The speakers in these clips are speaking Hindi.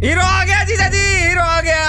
हीरो आ गया जीजा जी, हीरो आ गया।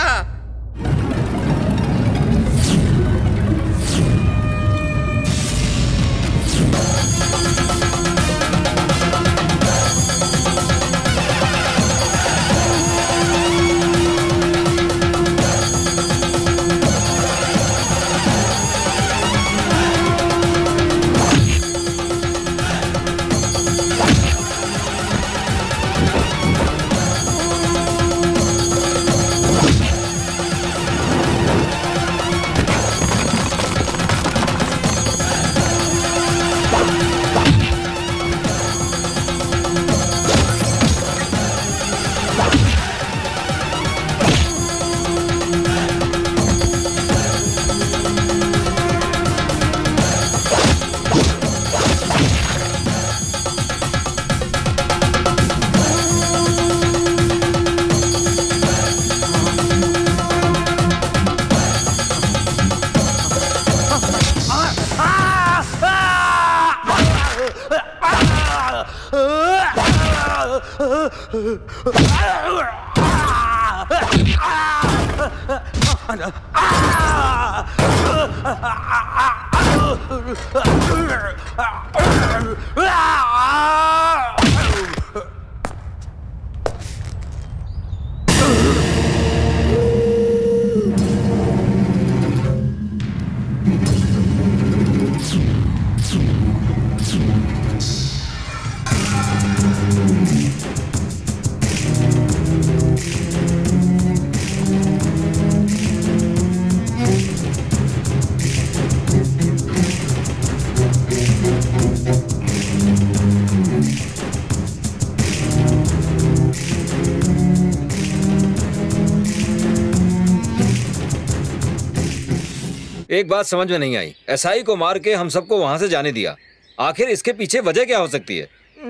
एक बात समझ में नहीं आई, एसआई को मार के हम सबको वहां से जाने दिया, आखिर इसके पीछे वजह क्या हो सकती है?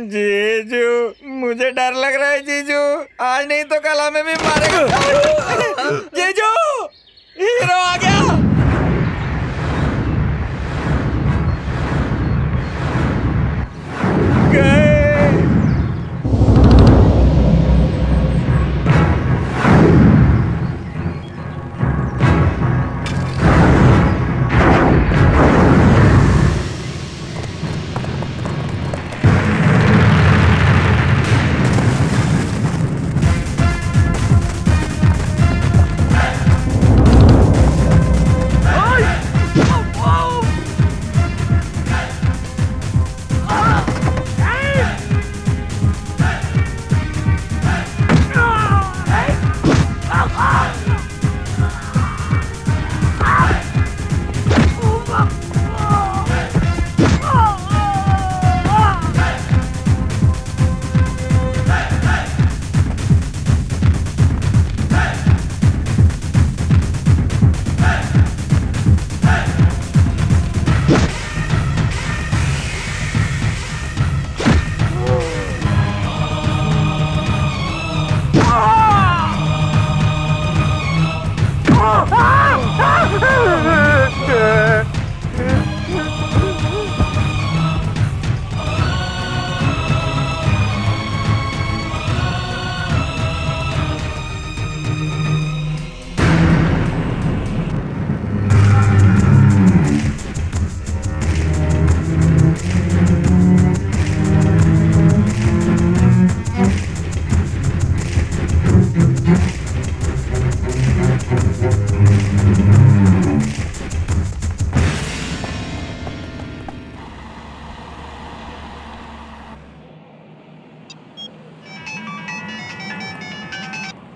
जीजू मुझे डर लग रहा है जीजू, आज नहीं तो कल हमें भी मारेगा। जीजू हीरो आ गया।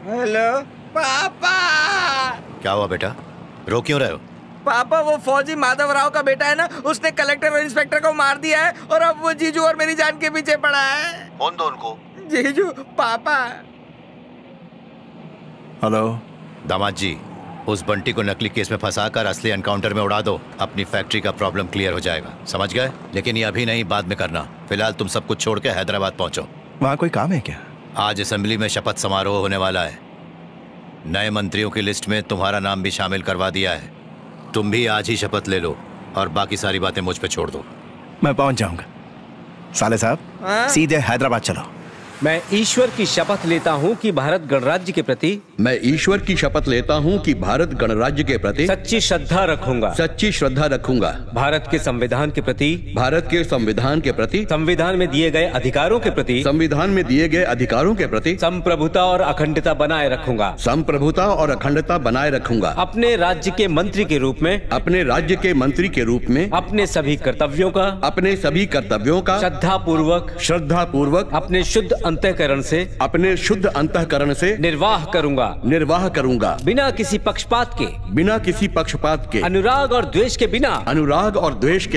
हेलो पापा। क्या हुआ बेटा, रो क्यों रहे हो? पापा वो फौजी माधव राव का बेटा है ना, उसने कलेक्टर और इंस्पेक्टर को मार दिया है और अब वो जीजू और मेरी जान के पीछे पड़ा है। कौन दो उनको? जीजू पापा। हेलो दामाद जी, उस बंटी को नकली केस में फंसाकर असली एनकाउंटर में उड़ा दो, अपनी फैक्ट्री का प्रॉब्लम क्लियर हो जाएगा, समझ गए? लेकिन ये अभी नहीं, बाद में करना। फिलहाल तुम सब कुछ छोड़ के हैदराबाद पहुंचो। वहाँ कोई काम है क्या? आज असेंबली में शपथ समारोह होने वाला है, नए मंत्रियों की लिस्ट में तुम्हारा नाम भी शामिल करवा दिया है। तुम भी आज ही शपथ ले लो और बाकी सारी बातें मुझ पे छोड़ दो। मैं पहुंच जाऊंगा। साले साहब सीधे हैदराबाद चलो। मैं ईश्वर की शपथ लेता हूँ कि भारत गणराज्य के प्रति मैं ईश्वर की शपथ लेता हूँ कि भारत गणराज्य के प्रति सच्ची श्रद्धा रखूंगा। सच्ची श्रद्धा रखूंगा। भारत के संविधान के प्रति भारत के संविधान के प्रति संविधान में दिए गए अधिकारों के प्रति संविधान में दिए गए अधिकारों के प्रति संप्रभुता और अखंडता बनाए रखूंगा। संप्रभुता और अखंडता बनाए रखूंगा। अपने राज्य के मंत्री के रूप में अपने राज्य के मंत्री के रूप में अपने सभी कर्तव्यों का श्रद्धा पूर्वक अपने शुद्ध अंतःकरण से निर्वाह करूंगा बिना किसी पक्षपात के अनुराग और द्वेष के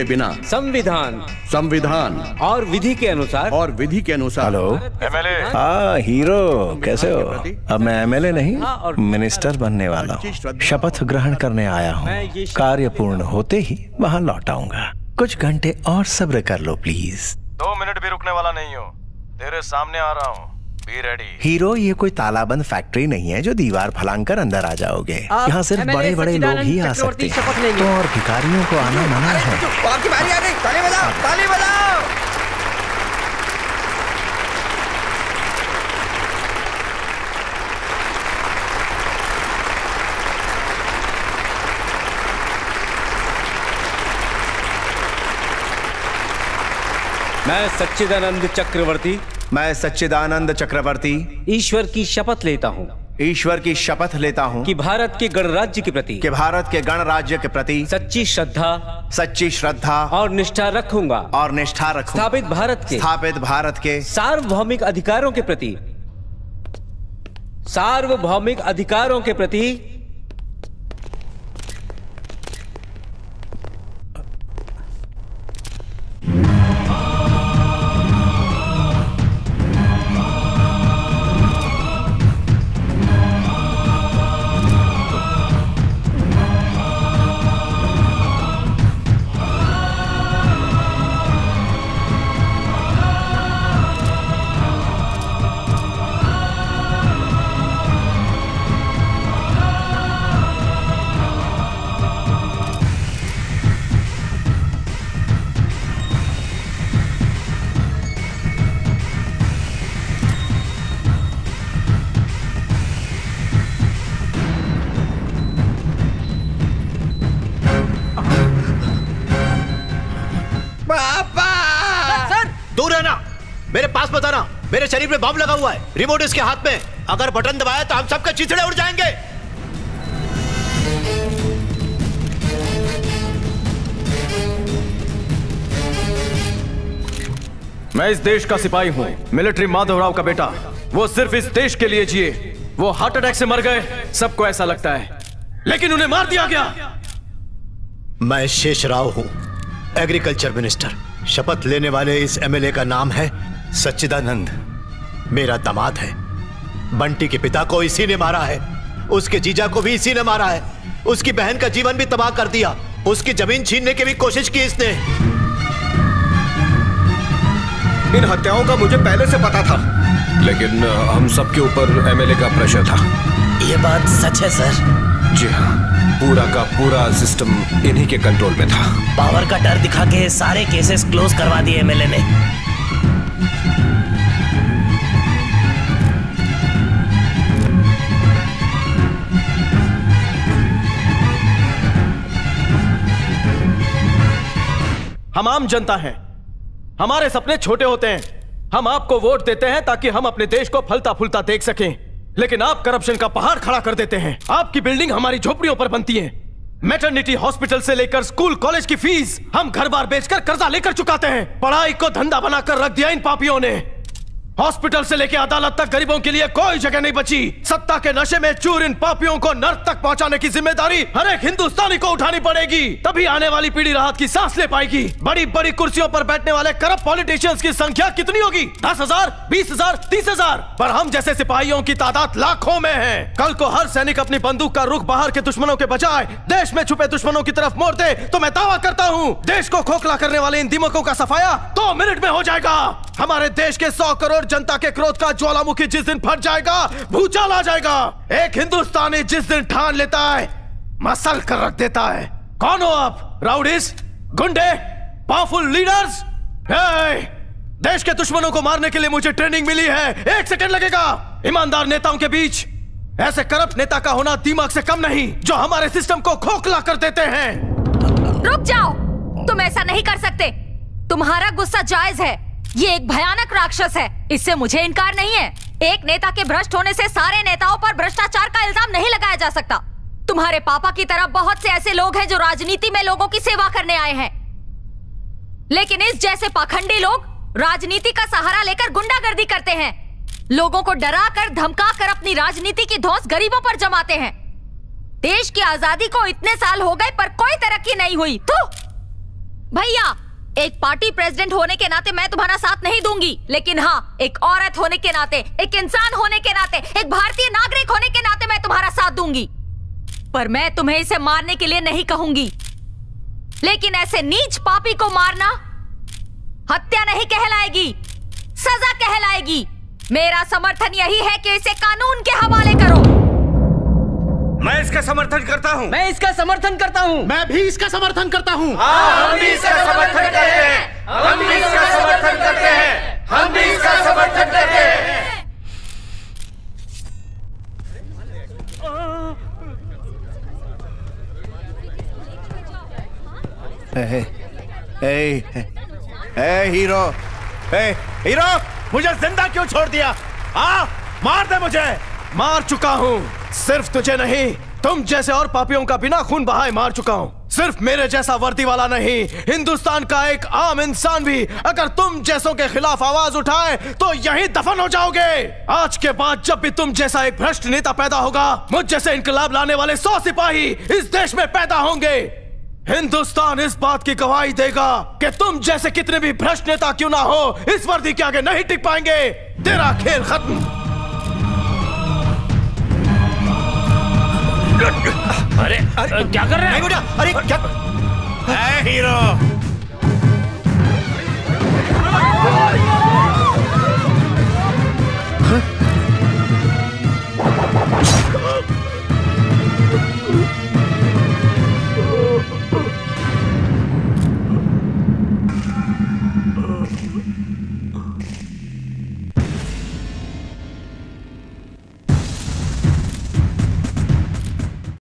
बिना संविधान और विधि के अनुसार हेलो एमएलए। हाँ हीरो, कैसे हो? अब मैं एमएलए नहीं, मिनिस्टर बनने वाला हूँ। शपथ ग्रहण करने आया हूँ। कार्य पूर्ण होते ही वहाँ लौट आऊंगा। कुछ घंटे और सब्र कर लो प्लीज। 2 मिनट भी रुकने वाला नहीं हो, तेरे सामने आ रहा हूँ, बी रेडी। हीरो, ये कोई तालाबंद फैक्ट्री नहीं है जो दीवार फलांग कर अंदर आ जाओगे। यहाँ सिर्फ बड़े बड़े लोग ही आ सकते हैं, तो और भिखारियों को आना मना है। आपकी बारी आ गई, ताली बजाओ, ताली बजाओ। मैं सच्चिदानंद चक्रवर्ती ईश्वर की शपथ लेता हूँ कि भारत के गणराज्य के प्रति सच्ची श्रद्धा और निष्ठा रखूंगा स्थापित भारत के सार्वभौमिक अधिकारों के प्रति दूर रहना, मेरे पास मत आना। मेरे शरीर में बम लगा हुआ है, रिमोट इसके हाथ में। अगर बटन दबाया तो हम सबके चिथड़े उड़ जाएंगे। मैं इस देश का सिपाही हूँ, मिलिट्री माधवराव का बेटा। वो सिर्फ इस देश के लिए जिए, वो हार्ट अटैक से मर गए, सबको ऐसा लगता है, लेकिन उन्हें मार दिया गया। मैं शेषराव हूँ, एग्रीकल्चर मिनिस्टर। शपथ लेने वाले इस एमएलए का नाम है सच्चिदानंद। मेरा दामाद है। बंटी के पिता को इसी ने मारा है, उसके जीजा को भी इसी ने मारा है, उसकी बहन का जीवन भी तबाह कर दिया, उसकी जमीन छीनने की भी कोशिश की इसने। इन हत्याओं का मुझे पहले से पता था, लेकिन हम सबके ऊपर एमएलए का प्रेशर था। ये बात सच है सर? जी हाँ, पूरा का पूरा सिस्टम इन्हीं के कंट्रोल में था। पावर का डर दिखा के सारे केसेस क्लोज करवा दिए एमएलए ने। हम आम जनता हैं, हमारे सपने छोटे होते हैं। हम आपको वोट देते हैं ताकि हम अपने देश को फलता फूलता देख सकें, लेकिन आप करप्शन का पहाड़ खड़ा कर देते हैं। आपकी बिल्डिंग हमारी झोपड़ियों पर बनती है। मैटरनिटी हॉस्पिटल से लेकर स्कूल कॉलेज की फीस हम घर बार बेचकर कर्जा लेकर चुकाते हैं। पढ़ाई को धंधा बनाकर रख दिया इन पापियों ने। हॉस्पिटल से लेकर अदालत तक गरीबों के लिए कोई जगह नहीं बची। सत्ता के नशे में चूर इन पापियों को नर्क तक पहुंचाने की जिम्मेदारी हर एक हिंदुस्तानी को उठानी पड़ेगी, तभी आने वाली पीढ़ी राहत की सांस ले पाएगी। बड़ी बड़ी कुर्सियों पर बैठने वाले करप्ट पॉलिटिशियंस की संख्या कितनी होगी? 10,000, 20,000, 30,000, पर हम जैसे सिपाहियों की तादाद लाखों में है। कल को हर सैनिक अपनी बंदूक का रुख बाहर के दुश्मनों के बजाय देश में छुपे दुश्मनों की तरफ मोड़ दे तो मैं दावा करता हूँ देश को खोखला करने वाले इन दिमागों का सफाया 2 मिनट में हो जाएगा। हमारे देश के 100 करोड़ जनता के क्रोध का ज्वालामुखी जिस दिन फट जाएगा, भूचाल आ जाएगा। एक हिंदुस्तानी जिस दिन ठान लेता है, मसल कर रख देता है। कौन हो आप? राउडीज, गुंडे, पावरफुल लीडर्स? देश के दुश्मनों को मारने के लिए मुझे ट्रेनिंग मिली है। 1 सेकंड लगेगा। ईमानदार नेताओं के बीच ऐसे करप्ट नेता का होना दिमाग से कम नहीं, जो हमारे सिस्टम को खोखला कर देते हैं। रुक जाओ, तुम ऐसा नहीं कर सकते। तुम्हारा गुस्सा जायज है। ये एक भयानक राक्षस है, इससे मुझे इनकार नहीं है। एक नेता के भ्रष्ट होने से सारे नेताओं पर भ्रष्टाचार का इल्जाम नहीं लगाया जा सकता। तुम्हारे पापा की तरह बहुत से ऐसे लोग हैं जो राजनीति में लोगों की सेवा करने आए हैं, लेकिन इस जैसे पाखंडी लोग राजनीति का सहारा लेकर गुंडागर्दी करते हैं, लोगों को डरा कर धमका कर अपनी राजनीति की धौंस गरीबों पर जमाते हैं। देश की आजादी को इतने साल हो गए पर कोई तरक्की नहीं हुई। तो भैया, एक पार्टी प्रेसिडेंट होने के नाते मैं तुम्हारा साथ नहीं दूंगी, लेकिन हाँ, एक औरत होने के नाते, एक इंसान होने के नाते, एक भारतीय नागरिक होने के नाते मैं तुम्हारा साथ दूंगी। पर मैं तुम्हें इसे मारने के लिए नहीं कहूंगी, लेकिन ऐसे नीच पापी को मारना हत्या नहीं कहलाएगी, सजा कहलाएगी। मेरा समर्थन यही है कि इसे कानून के हवाले करो। मैं इसका समर्थन करता हूँ। मैं इसका समर्थन करता हूँ। मैं भी इसका समर्थन करता हूँ। हम भी इसका समर्थन करते हैं। हम भी इसका समर्थन करते हैं। हम भी इसका समर्थन करते हैं। हीरो, हीरो, मुझे जिंदा क्यों छोड़ दिया? मार दे मुझे। मार चुका हूँ, सिर्फ तुझे नहीं, तुम जैसे और पापियों का बिना खून बहाए मार चुका हूँ। सिर्फ मेरे जैसा वर्दी वाला नहीं, हिंदुस्तान का एक आम इंसान भी अगर तुम जैसों के खिलाफ आवाज उठाए तो यहीं दफन हो जाओगे। आज के बाद जब भी तुम जैसा एक भ्रष्ट नेता पैदा होगा, मुझ जैसे इनकलाब लाने वाले 100 सिपाही इस देश में पैदा होंगे। हिंदुस्तान इस बात की गवाही देगा कि तुम जैसे कितने भी भ्रष्ट नेता क्यों ना हो, इस वर्दी के आगे नहीं टिक पाएंगे। तेरा खेल खत्म। अरे क्या कर रहे हैं? अरे क्या? हीरो,